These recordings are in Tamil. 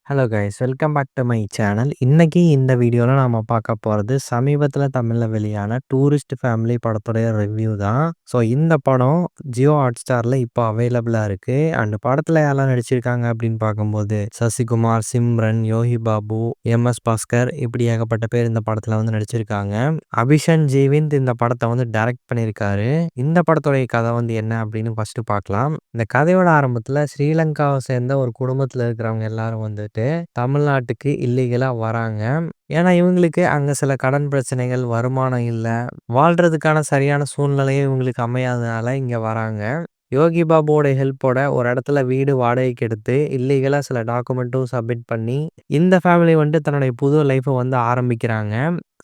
Hello guys, welcome back to my channel. இன்னைக்கு இந்த வீடியோல நாம பார்க்க போறது சமீபத்தில தமிழ்ல வெளியான டூரிஸ்ட் ஃபேமிலி படத்துடைய ரிவ்யூ தான். ஸோ இந்த படம் ஜியோ ஹாட்ஸ்டார்ல இப்போ அவைலபிளா இருக்கு. அண்ட் படத்துல யாரெல்லாம் நடிச்சிருக்காங்க அப்படின்னு பார்க்கும்போது சசிகுமார், சிம்ரன், யோகி பாபு, எம்.எஸ். பாஸ்கர் இப்படி ஏகப்பட்ட பேர் இந்த படத்துல வந்து நடிச்சிருக்காங்க. அபிஷன் ஜீவிந்த் இந்த படத்தை வந்து டைரக்ட் பண்ணியிருக்காரு. இந்த படத்துடைய கதை வந்து என்ன அப்படின்னு ஃபர்ஸ்ட் பார்க்கலாம். இந்த கதையோட ஆரம்பத்துல ஸ்ரீலங்காவை சேர்ந்த ஒரு குடும்பத்துல இருக்கிறவங்க எல்லாரும் வந்துட்டு தமிழ்நாட்டுக்கு இல்லீகலா வராங்க. ஏன்னா இவங்களுக்கு அங்க சில கடன் பிரச்சனைகள், வருமானம் இல்ல. வாழ்றதுக்கான சரியான சூழ்நிலையும் இவங்களுக்கு அமையாதனால இங்க வராங்க. யோகி பாபுவோட ஹெல்ப்போட ஒரு இடத்துல வீடு வாடகைக்கு எடுத்து இல்லீகலா சில டாக்குமெண்ட்டும் சப்மிட் பண்ணி இந்த ஃபேமிலி வந்துட்டு தன்னுடைய புது லைஃப்பை வந்து ஆரம்பிக்கிறாங்க.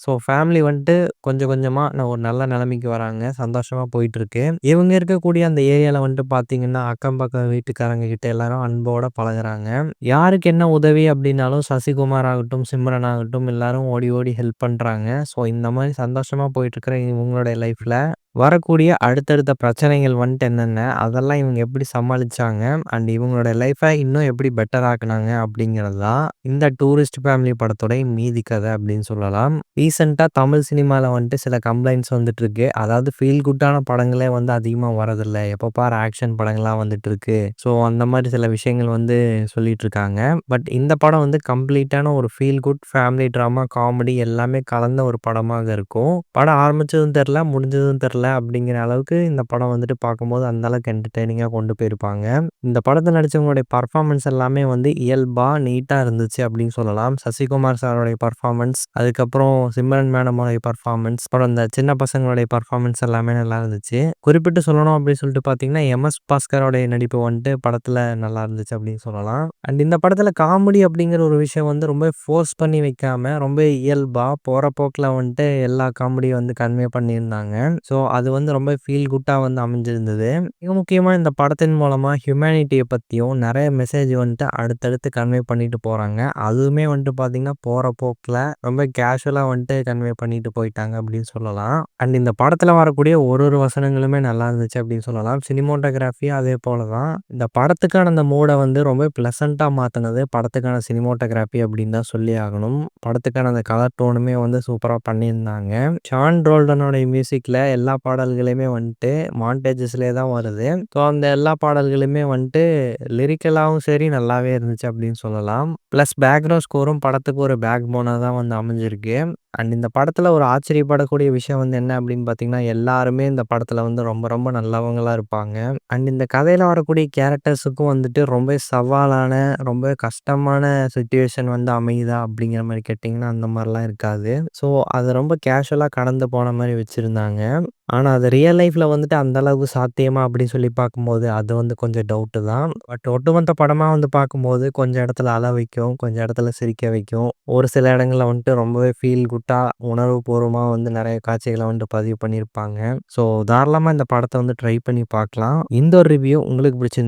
ஸோ ஃபேமிலி வந்துட்டு கொஞ்சம் கொஞ்சமா ஒரு நல்ல நிலைமைக்கு வராங்க. சந்தோஷமா போயிட்டு இருக்கு. இவங்க இருக்கக்கூடிய அந்த ஏரியால வந்துட்டு பார்த்தீங்கன்னா, அக்கம் பக்கம் வீட்டுக்காரங்க கிட்ட எல்லாரும் அன்போட பழகுறாங்க. யாருக்கு என்ன உதவி அப்படின்னாலும் சசிகுமார் ஆகட்டும், சிம்ரன் ஆகட்டும் எல்லாரும் ஓடி ஓடி ஹெல்ப் பண்றாங்க. ஸோ இந்த மாதிரி சந்தோஷமா போயிட்டு இருக்கிற இவங்களுடைய லைஃப்ல வரக்கூடிய அடுத்தடுத்த பிரச்சனைகள் வந்துட்டு என்னென்ன, அதெல்லாம் இவங்க எப்படி சமாளிச்சாங்க, அண்ட் இவங்களோட லைஃப்பை இன்னும் எப்படி பெட்டர் ஆக்குனாங்க அப்படிங்கிறது தான் இந்த டூரிஸ்ட் ஃபேமிலி படத்தோட மீதி கதை அப்படின்னு சொல்லலாம். ரீசெண்டா தமிழ் சினிமால வந்துட்டு சில கம்ப்ளைண்ட்ஸ் வந்துட்டு இருக்கு. அதாவது ஃபீல் குட்டான படங்களே வந்து அதிகமா வரதில்ல. எப்ப பாரு ஆக்ஷன் படங்களா வந்துட்டு இருக்கு. ஸோ அந்த மாதிரி சில விஷயங்கள் வந்து சொல்லிட்டு இருக்காங்க. பட் இந்த படம் வந்து கம்ப்ளீட்டான ஒரு feel good family drama, comedy எல்லாமே கலந்த ஒரு படமாக இருக்கும். படம் ஆரம்பிச்சதும் தெரியல, முடிஞ்சதும் தெரியல அப்படிங்கிற அளவுக்கு இந்த படம் வந்துட்டு பார்க்கும்போது அந்த அளவுக்கு என்டர்டெய்னிங்கா கொண்டு போயிருப்பாங்க. இந்த படத்துல நடிச்சவங்களுடைய பர்ஃபார்மன்ஸ் எல்லாமே வந்து இயல்பா, நீட்டா இருந்துச்சு அப்படின்னு சொல்லலாம். சசிகுமார் சாரோடைய பர்ஃபார்மன்ஸ், அதுக்கப்புறம் சிம்ரன் மேடமோடைய பர்ஃபார்மன்ஸ், அப்புறம் இந்த சின்ன பசங்களுடைய பர்ஃபார்மன்ஸ் எல்லாமே நல்லா இருந்துச்சு. குறிப்பிட்டு சொல்லணும் அப்படின்னு சொல்லிட்டு பார்த்தீங்கன்னா, எம்.எஸ். பாஸ்கரோடைய நடிப்பு வந்துட்டு படத்துல நல்லா இருந்துச்சு அப்படின்னு சொல்லலாம். அண்ட் இந்த படத்துல காமெடி அப்படிங்கிற ஒரு விஷயம் வந்து ரொம்ப ஃபோர்ஸ் பண்ணி வைக்காம ரொம்ப இயல்பா போற போக்குல வந்துட்டு எல்லா காமெடியும் வந்து கன்வே பண்ணியிருந்தாங்க. ஸோ அது வந்து ரொம்ப ஃபீல் குட்டா வந்து அமைஞ்சிருந்தது. மிக முக்கியமா இந்த படத்தின் மூலமா ஹியூமனிட்டியை பத்தியும் நிறைய மெசேஜ் வந்துட்டு அடுத்தடுத்து கன்வே பண்ணிட்டு போறாங்க. அதுவுமே வந்துட்டு பார்த்தீங்கன்னா போற போக்குல ரொம்ப கேஷுவலா வந்துட்டு கன்வே பண்ணிட்டு போயிட்டாங்க அப்படின்னு சொல்லலாம். அண்ட் இந்த படத்துல வரக்கூடிய ஒரு ஒரு வசனங்களுமே நல்லா இருந்துச்சு அப்படின்னு சொல்லலாம். சினிமோட்டோகிராஃபி அதே போல தான். இந்த படத்துக்கான அந்த மூடை வந்து ரொம்ப பிளசண்டா மாத்தினது படத்துக்கான சினிமோட்டோகிராஃபி அப்படின்னு தான் சொல்லி ஆகணும். படத்துக்கான அந்த கலர் டோனுமே வந்து சூப்பரா பண்ணியிருந்தாங்க. ஷான் ரோல்டனோட மியூசிக்ல எல்லா பாடல்களுமே வந்துட்டு மான்டேஜஸ்லேயே தான் வருது. ஸோ அந்த எல்லா பாடல்களுமே வந்துட்டு லிரிக்கலாவும் சரி நல்லாவே இருந்துச்சு அப்படின்னு சொல்லலாம். ப்ளஸ் பேக்ரவுண்ட் ஸ்கோரும் படத்துக்கு ஒரு பேக் போனா தான் வந்து அமைஞ்சிருக்கு. அண்ட் இந்த படத்துல ஒரு ஆச்சரியப்படக்கூடிய விஷயம் வந்து என்ன அப்படின்னு பார்த்தீங்கன்னா, எல்லாருமே இந்த படத்துல வந்து ரொம்ப ரொம்ப நல்லவங்களா இருப்பாங்க. அண்ட் இந்த கதையில வரக்கூடிய கேரக்டர்ஸுக்கும் வந்துட்டு ரொம்ப சவாலான, ரொம்ப கஷ்டமான சிச்சுவேஷன் வந்து அமையுதா அப்படிங்கிற மாதிரி கேட்டிங்கன்னா, அந்த மாதிரிலாம் இருக்காது. ஸோ அது ரொம்ப கேஷுவலா கடந்து போன மாதிரி வச்சிருந்தாங்க. ஆனா அது ரியல் லைஃப்ல வந்துட்டு அந்த அளவுக்கு சாத்தியமா அப்படின்னு சொல்லி பார்க்கும்போது, அது வந்து கொஞ்சம் டவுட்டு தான். பட் ஒட்டுமொத்த படமா வந்து பார்க்கும்போது கொஞ்சம் இடத்துல அழ வைக்கும், கொஞ்சம் இடத்துல சிரிக்க வைக்கும். ஒரு சில இடங்கள்ல வந்துட்டு ரொம்பவே ஃபீல் குட்டா, உணர்வுபூர்வமா வந்து நிறைய காட்சிகள வந்துட்டு பதிவு பண்ணியிருப்பாங்க. ஸோ தாராளமா இந்த படத்த வந்து ட்ரை பண்ணி பார்க்கலாம். இந்த ஒரு ரிவ்யூ உங்களுக்கு பிடிச்சிருந்தா